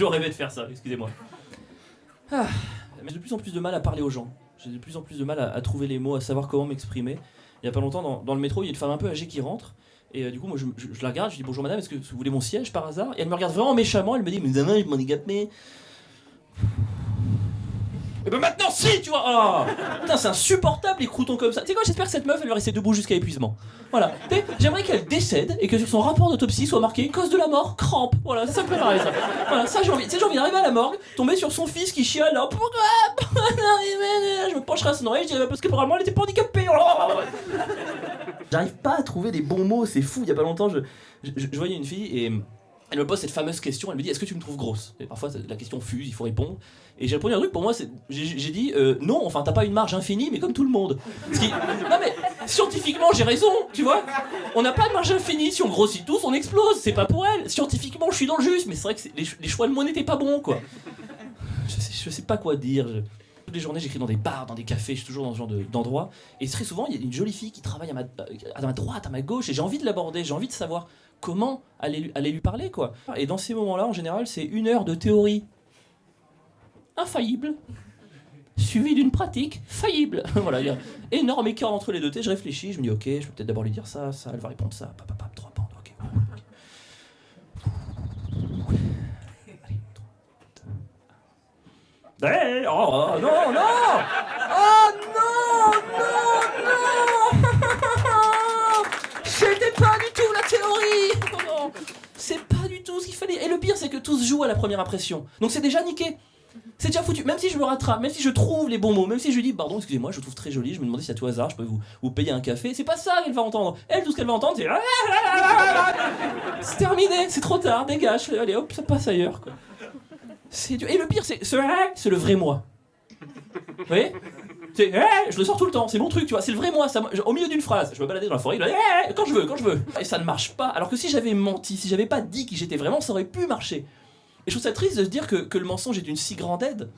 toujours rêvé de faire ça, excusez-moi. Ah, j'ai de plus en plus de mal à parler aux gens. J'ai de plus en plus de mal à trouver les mots, à savoir comment m'exprimer. Il y a pas longtemps, dans le métro, il y a une femme un peu âgée qui rentre. Et du coup, moi, je la regarde, je dis bonjour madame, est-ce que vous voulez mon siège par hasard? Et elle me regarde vraiment méchamment, elle me dit mais demain, je m'en handicapé. Et ben maintenant, si, tu vois. Oh, putain, c'est insupportable les croutons comme ça. Tu sais quoi, j'espère que cette meuf, elle va rester debout jusqu'à épuisement. Voilà. J'aimerais qu'elle décède et que sur son rapport d'autopsie soit marqué cause de la mort, crampe. Voilà, ça me fait marrer ça. Voilà, ça j'ai envie. Tu sais, j'ai envie d'arriver à la morgue, tomber sur son fils qui chiale là. Pourquoi je me pencherai à son oreille, je dirais parce que probablement elle était pas handicapée. J'arrive pas à trouver des bons mots, c'est fou. Il y a pas longtemps, je voyais une fille et elle me pose cette fameuse question, elle me dit est-ce que tu me trouves grosse? Et parfois la question fuse, il faut répondre. Et j'ai répondu un truc, pour moi, j'ai dit non, enfin t'as pas une marge infinie, mais comme tout le monde. Non mais, scientifiquement j'ai raison, tu vois. On n'a pas de marge infinie, si on grossit tous, on explose, c'est pas pour elle. Scientifiquement je suis dans le juste, mais c'est vrai que les choix de mots n'étaient pas bons, quoi. Je sais pas quoi dire. Toutes les journées j'écris dans des bars, dans des cafés, je suis toujours dans ce genre d'endroit. Et très souvent il y a une jolie fille qui travaille à ma droite, à ma gauche, et j'ai envie de l'aborder, j'ai envie de savoir comment aller lui parler, quoi. Et dans ces moments-là, en général, c'est 1 heure de théorie infaillible, suivi d'une pratique faillible. Voilà, il y a énorme écart entre les deux. Je réfléchis, je me dis ok, je peux peut-être d'abord lui dire ça, elle va répondre ça, 3 bandes, ok. Allez, oh non, non, oh non, c'était pas du tout la théorie. Non, c'est pas du tout ce qu'il fallait. Et le pire, c'est que tout se joue à la première impression. Donc c'est déjà niqué. C'est déjà foutu, même si je me rattrape, même si je trouve les bons mots, même si je lui dis pardon, excusez-moi, je trouve très joli, je me demandais si à tout hasard je peux vous payer un café, c'est pas ça qu'elle va entendre. Elle, tout ce qu'elle va entendre, c'est c'est terminé, c'est trop tard, dégage, allez hop, ça passe ailleurs, quoi. Et le pire, c'est le vrai moi. Vous voyez? Je le sors tout le temps, c'est mon truc, tu vois, c'est le vrai moi, au milieu d'une phrase, je me baladais dans la forêt, quand je veux. Et ça ne marche pas, alors que si j'avais menti, si j'avais pas dit qui j'étais vraiment, ça aurait pu marcher. Et je trouve ça triste de se dire que le mensonge est d'une si grande aide.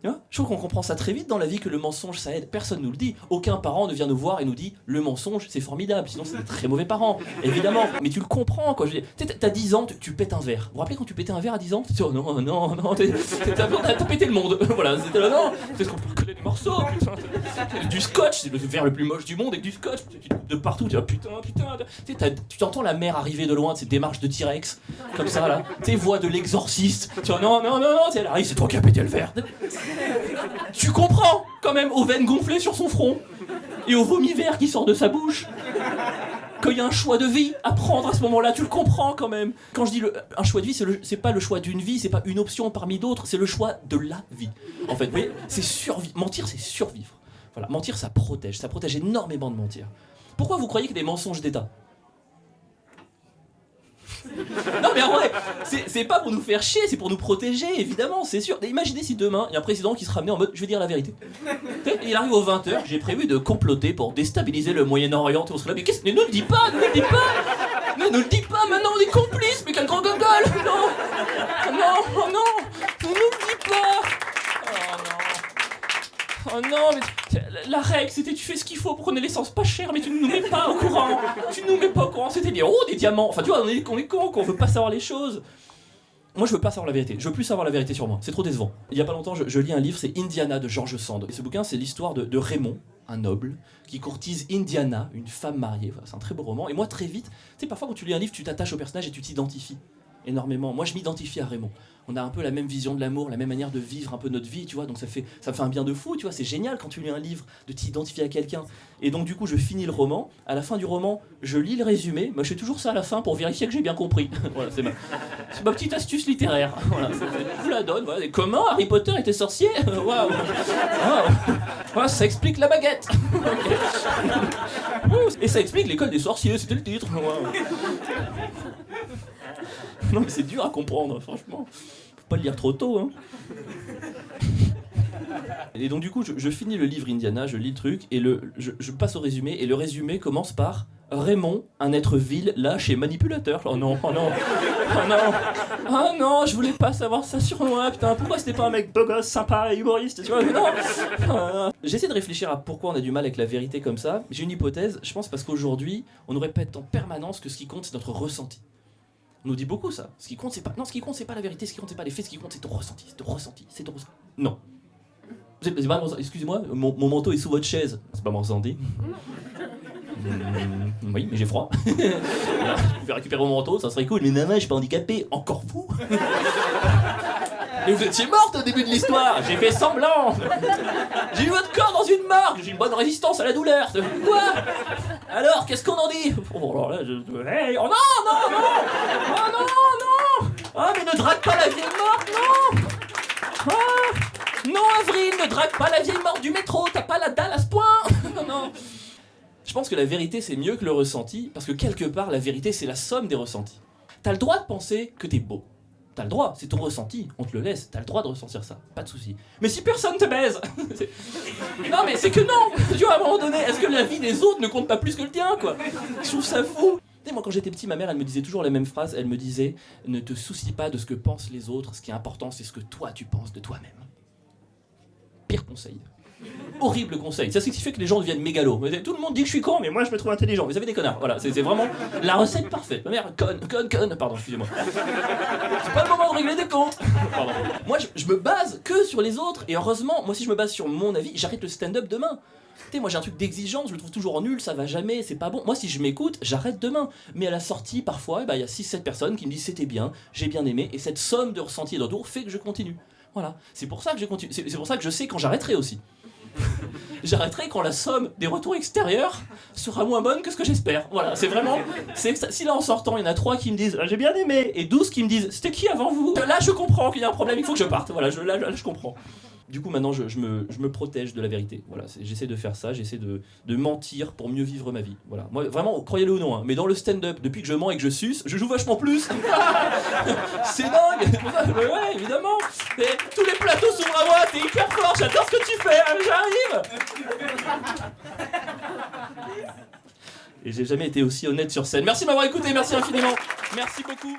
Tu vois, je trouve qu'on comprend ça très vite dans la vie, que le mensonge ça aide. Personne nous le dit. Aucun parent ne vient nous voir et nous dit le mensonge c'est formidable. Sinon c'est des très mauvais parents, évidemment. Mais tu le comprends, quoi. Tu sais, t'as 10 ans, tu pètes un verre. Vous vous rappelez quand tu pétais un verre à 10 ans? Oh non, t'as pété le monde. Voilà, c'était là, non. C'est qu'on peut reconnaître les morceaux, putain. Du scotch, c'est le verre le plus moche du monde avec du scotch. Tu te coupes de partout, tu dis putain. Tu t'entends la mère arriver de loin, de ces démarches de T-Rex, comme ça là. Tes voix de l'exorciste. Tu vois, non, elle arrive, c'est toi qui as pété le verre. Tu comprends quand même aux veines gonflées sur son front et au vomi vert qui sort de sa bouche qu'il y a un choix de vie à prendre à ce moment-là, tu le comprends quand même. Quand je dis un choix de vie, c'est pas le choix d'une vie, c'est pas une option parmi d'autres, c'est le choix de la vie. En fait, vous voyez, c'est survivre. Mentir, c'est survivre. Voilà, mentir, ça protège énormément de mentir. Pourquoi vous croyez qu'il y a des mensonges d'État ? Non mais en vrai, c'est pas pour nous faire chier, c'est pour nous protéger, évidemment, c'est sûr. Et imaginez si demain, il y a un président qui se ramenait en mode je vais dire la vérité. Et il arrive aux 20h, j'ai prévu de comploter pour déstabiliser le Moyen-Orient, et on serait là, mais qu'est-ce que... Ne le dis pas, ne le dis pas. Mais ne le dis pas, maintenant on est complices, mais quel grand gogol. Non, ne le dis pas. Oh non, mais la règle c'était tu fais ce qu'il faut pour qu'on ait l'essence pas chère, mais tu ne nous mets pas au courant. C'était des euros, des diamants. Enfin tu vois, on est con, qu'on veut pas savoir les choses. Moi je veux pas savoir la vérité, je veux plus savoir la vérité sur moi, c'est trop décevant. Il y a pas longtemps je lis un livre, c'est Indiana de George Sand. Et ce bouquin c'est l'histoire de Raymond, un noble, qui courtise Indiana, une femme mariée. Voilà, c'est un très beau roman. Et moi très vite, tu sais parfois quand tu lis un livre tu t'attaches au personnage et tu t'identifies énormément. Moi je m'identifie à Raymond. On a un peu la même vision de l'amour, la même manière de vivre un peu notre vie, tu vois, donc ça me fait un bien de fou, tu vois, c'est génial quand tu lis un livre de t'identifier à quelqu'un. Et donc du coup je finis le roman, à la fin du roman, je lis le résumé, moi je fais toujours ça à la fin pour vérifier que j'ai bien compris. Voilà, c'est ma petite astuce littéraire. Voilà, je vous la donne, voilà. Et comment Harry Potter était sorcier? Waouh. Voilà, ça explique la baguette. Et ça explique l'école des sorciers, c'était le titre. Wow. Non mais c'est dur à comprendre, franchement. Faut pas le lire trop tôt, hein. Et donc du coup, je finis le livre Indiana, je lis le truc, et je passe au résumé, et le résumé commence par Raymond, un être vil, lâche et manipulateur. Oh non, je voulais pas savoir ça sur moi, putain, pourquoi c'était pas un mec beau gosse, sympa, humoriste, tu vois, non. J'essaie de réfléchir à pourquoi on a du mal avec la vérité comme ça. J'ai une hypothèse, je pense parce qu'aujourd'hui, on nous répète en permanence que ce qui compte, c'est notre ressenti. On nous dit beaucoup ça. Ce qui compte, c'est pas. Non, ce qui compte, c'est pas la vérité, ce qui compte, c'est pas les faits, ce qui compte, c'est ton ressenti. C'est ton ressenti, c'est ton ressenti. Non. C'est pas mon... Excusez-moi, mon manteau est sous votre chaise. C'est pas mon ressenti. Oui, mais j'ai froid. Alors, je pouvais récupérer mon manteau, ça serait cool. Mais maman, je suis pas handicapé. Encore vous. Mais vous étiez morte au début de l'histoire. J'ai fait semblant. J'ai eu votre corps dans une morgue. J'ai une bonne résistance à la douleur. Quoi? Alors, qu'est-ce qu'on en dit? Oh, alors là, hey, oh non, non, non. Oh non, non. Ah, mais ne drague pas la vieille morte, non. Ah, non, Avril, ne drague pas la vieille morte du métro. T'as pas la dalle à ce point. Non. Je pense que la vérité, c'est mieux que le ressenti, parce que quelque part, la vérité, c'est la somme des ressentis. T'as le droit de penser que t'es beau. T'as le droit, c'est ton ressenti, on te le laisse, t'as le droit de ressentir ça, pas de souci. Mais si personne te baise Non mais c'est que non. Tu vois, à un moment donné, est-ce que la vie des autres ne compte pas plus que le tien, quoi? Je trouve ça fou. Tu sais, moi quand j'étais petit, ma mère, elle me disait toujours la même phrase, elle me disait « Ne te soucie pas de ce que pensent les autres, ce qui est important, c'est ce que toi tu penses de toi-même. » Pire conseil. Horrible conseil. Ça signifie que les gens deviennent mégalos. Tout le monde dit que je suis con, mais moi je me trouve intelligent. Vous avez des connards. Voilà, c'est vraiment la recette parfaite. Ma mère, conne. Pardon, excusez-moi. C'est pas le moment de régler des comptes. Pardon. Moi, je me base que sur les autres. Et heureusement, moi si je me base sur mon avis, j'arrête le stand-up demain. Tu sais, moi j'ai un truc d'exigence, je le trouve toujours nul, ça va jamais, c'est pas bon. Moi si je m'écoute, j'arrête demain. Mais à la sortie, parfois, il y a 6-7 personnes qui me disent c'était bien, j'ai bien aimé, et cette somme de ressenti et de retour fait que je continue. Voilà. C'est pour ça que je continue. C'est pour ça que je sais quand j'arrêterai aussi. J'arrêterai quand la somme des retours extérieurs sera moins bonne que ce que j'espère. Voilà, c'est vraiment... Si là en sortant, il y en a 3 qui me disent « j'ai bien aimé » et 12 qui me disent « c'était qui avant vous ?» Là je comprends qu'il y a un problème, il faut que je parte. Voilà, là je comprends. Du coup maintenant je me protège de la vérité. Voilà, j'essaie de faire ça, j'essaie de mentir pour mieux vivre ma vie. Voilà. Moi vraiment, croyez-le ou non, hein, mais dans le stand-up, depuis que je mens et que je suce, je joue vachement plus. C'est dingue. Ouais, évidemment. Et tous les plateaux s'ouvrent à moi, t'es hyper fort, j'adore ce que tu fais, j'arrive. Et j'ai jamais été aussi honnête sur scène. Merci de m'avoir écouté, merci infiniment. Merci beaucoup.